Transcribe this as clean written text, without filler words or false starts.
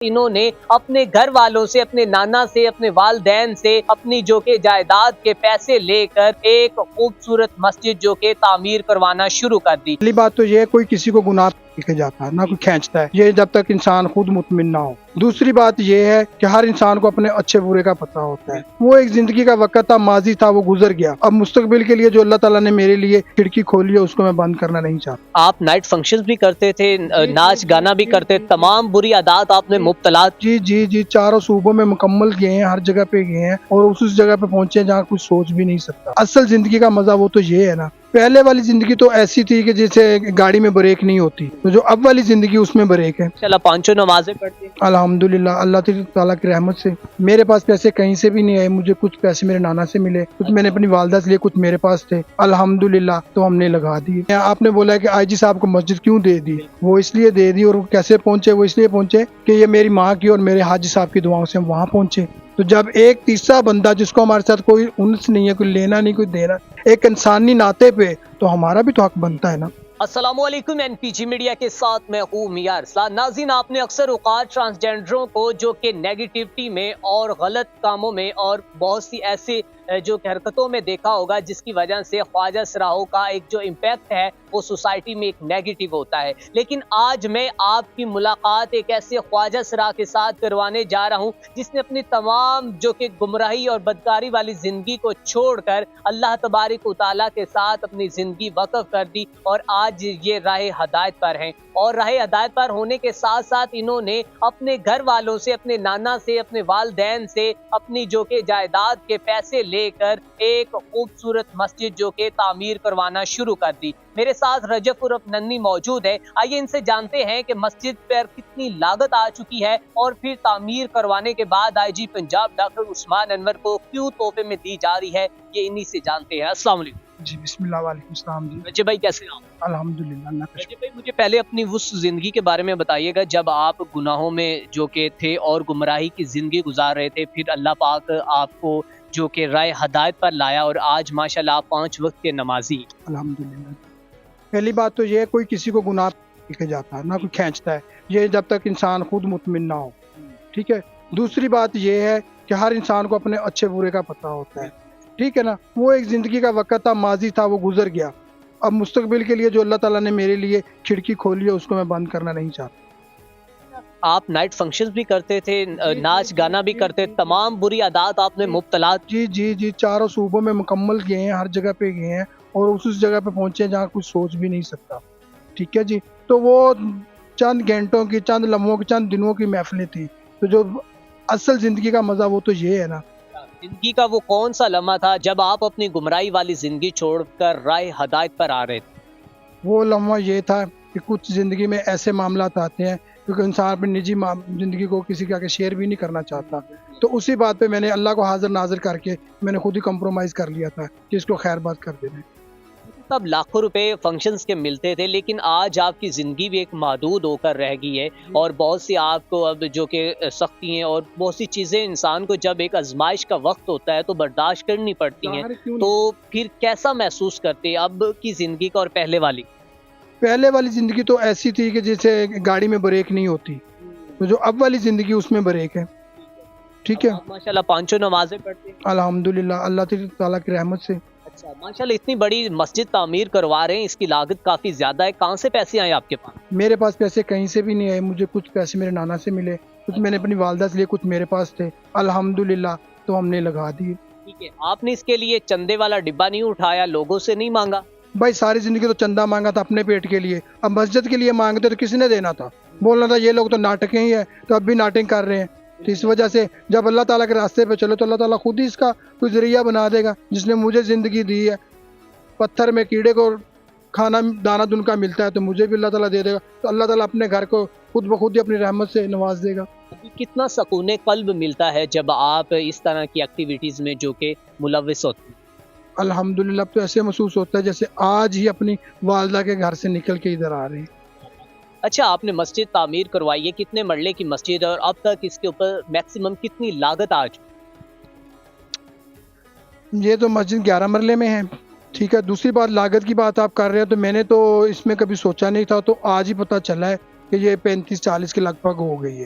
انہوں نے اپنے گھر والوں سے، اپنے نانا سے، اپنے والدین سے اپنی جو کہ جائیداد کے پیسے لے کر ایک خوبصورت مسجد جو کہ تعمیر کروانا شروع کر دی۔ پہلی بات تو یہ ہے کوئی کسی کو گناہ لے کے جاتا ہے نہ کوئی کھینچتا ہے، یہ جب تک انسان خود مطمئن نہ ہو۔ دوسری بات یہ ہے کہ ہر انسان کو اپنے اچھے برے کا پتہ ہوتا ہے۔ وہ ایک زندگی کا وقت تھا، ماضی تھا، وہ گزر گیا۔ اب مستقبل کے لیے جو اللہ تعالیٰ نے میرے لیے کھڑکی کھولی ہے اس کو میں بند کرنا نہیں چاہتا۔ آپ نائٹ فنکشنز بھی کرتے تھے، ناچ گانا بھی کرتے، تمام بری عادات آپ نے مبتلا۔ جی چاروں صوبوں میں مکمل گئے ہیں، ہر جگہ پہ گئے ہیں اور اس جگہ پہ پہنچے ہیں جہاں کوئی سوچ بھی نہیں سکتا۔ اصل زندگی کا مزہ وہ تو یہ ہے نا، پہلے والی زندگی تو ایسی تھی کہ جیسے گاڑی میں بریک نہیں ہوتی، تو جو اب والی زندگی اس میں بریک ہے۔ چلا پانچوں نمازیں پڑھتے ہیں؟ الحمدللہ، اللہ تعالیٰ کی رحمت سے میرے پاس پیسے کہیں سے بھی نہیں آئے، مجھے کچھ پیسے میرے نانا سے ملے، کچھ میں نے اپنی والدہ سے لیے، کچھ میرے پاس تھے، الحمدللہ تو ہم نے لگا دیے۔ آپ نے بولا ہے کہ آئی جی صاحب کو مسجد کیوں دے دی، وہ اس لیے دے دی، اور وہ کیسے پہنچے، وہ اس لیے پہنچے کہ یہ میری ماں کی اور میرے حاجی صاحب کی دعاؤں سے ہم وہاں پہنچے۔ تو جب ایک تیسرا بندہ جس کو ہمارے ساتھ کوئی انس نہیں ہے، کوئی لینا نہیں، کوئی دینا، ایک انسانی ناطے پہ، تو ہمارا بھی تو حق بنتا ہے نا۔ السلام علیکم، این پی جی میڈیا کے ساتھ میں ہوں میاں ارسلان۔ ناظرین، آپ نے اکثر اوقات ٹرانسجینڈروں کو جو کہ نیگیٹیوٹی میں اور غلط کاموں میں اور بہت سی ایسی جو حرکتوں میں دیکھا ہوگا جس کی وجہ سے خواجہ سراہوں کا ایک جو امپیکٹ ہے وہ سوسائٹی میں ایک نیگیٹو ہوتا ہے۔ لیکن آج میں آپ کی ملاقات ایک ایسے خواجہ سراہ کے ساتھ کروانے جا رہا ہوں جس نے اپنی تمام جو کہ گمراہی اور بدکاری والی زندگی کو چھوڑ کر اللہ تبارک و تعالیٰ کے ساتھ اپنی زندگی وقف کر دی اور آج یہ راہ ہدایت پر ہیں۔ اور راہ ہدایت پر ہونے کے ساتھ ساتھ انہوں نے اپنے گھر والوں سے، اپنے نانا سے، اپنے والدین سے اپنی جو کہ جائیداد کے پیسے لے کر ایک خوبصورت مسجد جو کہ تعمیر کروانا شروع کر دی۔ میرے ساتھ رجب عرف ننی موجود ہے، آئیے ان سے جانتے ہیں کہ مسجد پر کتنی لاگت آ چکی ہے اور پھر تعمیر کروانے کے بعد آئی جی پنجاب ڈاکٹر عثمان انور کو کیوں تحفے میں دی جا رہی ہے، یہ انہی سے جانتے ہیں۔ السلام علیکم جی بسم اللہ، وعلیکم السلام۔ جی رجب بھائی، کیسے ہیں آپ؟ الحمدللہ، اللہ کا رجب بھائی، مجھے پہلے اپنی اس زندگی کے بارے میں بتائیے گا جب آپ گناہوں میں جو کہ تھے اور گمراہی کی زندگی گزار رہے تھے، پھر اللہ پاک آپ کو جو کہ راہ ہدایت پر لایا اور آج ماشاءاللہ آپ 5 وقت کے نمازی۔ الحمدللہ۔ پہلی بات تو یہ ہے کوئی کسی کو گناہ لے کے جاتا ہے نہ کوئی کھینچتا ہے، یہ جب تک انسان خود مطمئن نہ ہو۔ ٹھیک ہے۔ دوسری بات یہ ہے کہ ہر انسان کو اپنے اچھے برے کا پتہ ہوتا ہے۔ ٹھیک ہے نا، وہ ایک زندگی کا وقت تھا، ماضی تھا، وہ گزر گیا۔ اب مستقبل کے لیے جو اللہ تعالیٰ نے میرے لیے کھڑکی کھولی ہے اس کو میں بند کرنا نہیں چاہتا۔ آپ نائٹ فنکشنز بھی کرتے تھے، ناچ گانا بھی کرتے، تمام بری عادات آپ نے مبتلا۔ جی چاروں صوبوں میں مکمل گئے ہیں، ہر جگہ پہ گئے ہیں اور اس جگہ پہ پہنچے ہیں جہاں کوئی سوچ بھی نہیں سکتا۔ ٹھیک ہے جی، تو وہ چند گھنٹوں کی، چند لمحوں کی، چند دنوں کی محفلیں تھی، تو جو اصل زندگی کا مزہ وہ تو یہ ہے نا۔ زندگی کا وہ کون سا لمحہ تھا جب آپ اپنی گمراہی والی زندگی چھوڑ کر راہ ہدایت پر آ رہے تھے؟ وہ لمحہ یہ تھا کہ کچھ زندگی میں ایسے معاملات آتے ہیں کیونکہ انسان اپنی نجی زندگی کو کسی کے آگے شیئر بھی نہیں کرنا چاہتا، تو اسی بات پہ میں نے اللہ کو حاضر ناظر کر کے میں نے خود ہی کمپرومائز کر لیا تھا کہ اس کو خیر بات کر دینا۔ تب لاکھوں روپے فنکشنز کے ملتے تھے، لیکن آج آپ کی زندگی بھی ایک محدود ہو کر رہ گئی ہے اور بہت سی آپ کو اب جو کہ سختی ہیں اور بہت سی چیزیں انسان کو جب ایک آزمائش کا وقت ہوتا ہے تو برداشت کرنی پڑتی ہیں، تو پھر کیسا محسوس کرتے اب کی زندگی کا اور پہلے والی زندگی تو ایسی تھی کہ جیسے گاڑی میں بریک نہیں ہوتی، تو جو اب والی زندگی اس میں بریک ہے۔ ٹھیک ہے۔ ماشاءاللہ 5 نمازیں پڑھتے ہیں؟ الحمدللہ، اللہ تعالیٰ کی رحمت سے۔ اچھا، ماشاءاللہ اتنی بڑی مسجد تعمیر کروا رہے ہیں، اس کی لاگت کافی زیادہ ہے، کہاں سے پیسے آئے آپ کے پاس؟ میرے پاس پیسے کہیں سے بھی نہیں آئے، مجھے کچھ پیسے میرے نانا سے ملے، کچھ میں نے اپنی والدہ سے لیے، کچھ میرے پاس تھے، الحمدللہ تو ہم نے لگا دیے۔ ٹھیک ہے، آپ نے اس کے لیے چندے والا ڈبہ نہیں اٹھایا، لوگوں سے نہیں مانگا؟ بھائی ساری زندگی تو چندہ مانگا تھا اپنے پیٹ کے لیے، اب مسجد کے لیے مانگتے تو کس نے دینا تھا؟ بولنا تھا یہ لوگ تو ناٹکیں ہی ہیں، تو اب بھی ناٹک کر رہے ہیں۔ تو اس وجہ سے جب اللہ تعالیٰ کے راستے پہ چلو تو اللہ تعالیٰ خود ہی اس کا کوئی ذریعہ بنا دے گا۔ جس نے مجھے زندگی دی ہے، پتھر میں کیڑے کو کھانا دانہ دن کا ملتا ہے، تو مجھے بھی اللہ تعالیٰ دے دے گا، تو اللہ تعالیٰ اپنے گھر کو خود بخود ہی اپنی رحمت سے نواز دے گا۔ کتنا سکون قلب ملتا ہے جب آپ اس طرح کی ایکٹیویٹیز میں جو کہ ملوث ہوتے ہیں؟ الحمدللہ، اب تو ایسے محسوس ہوتا ہے جیسے آج ہی اپنی والدہ کے گھر سے نکل کے ادھر آ رہے ہیں۔ اچھا، آپ نے مسجد تعمیر کروائی ہے، کتنے مرلے کی مسجد اور اب تک اس کے اوپر میکسیمم کتنی لاگت آ چکی؟ یہ تو مسجد 11 مرلے میں ہے۔ ٹھیک ہے۔ دوسری بات لاگت کی بات آپ کر رہے ہیں تو میں نے تو اس میں کبھی سوچا نہیں تھا، تو آج ہی پتہ چلا ہے کہ یہ 35-40 کے لگ بھگ ہو گئی ہے۔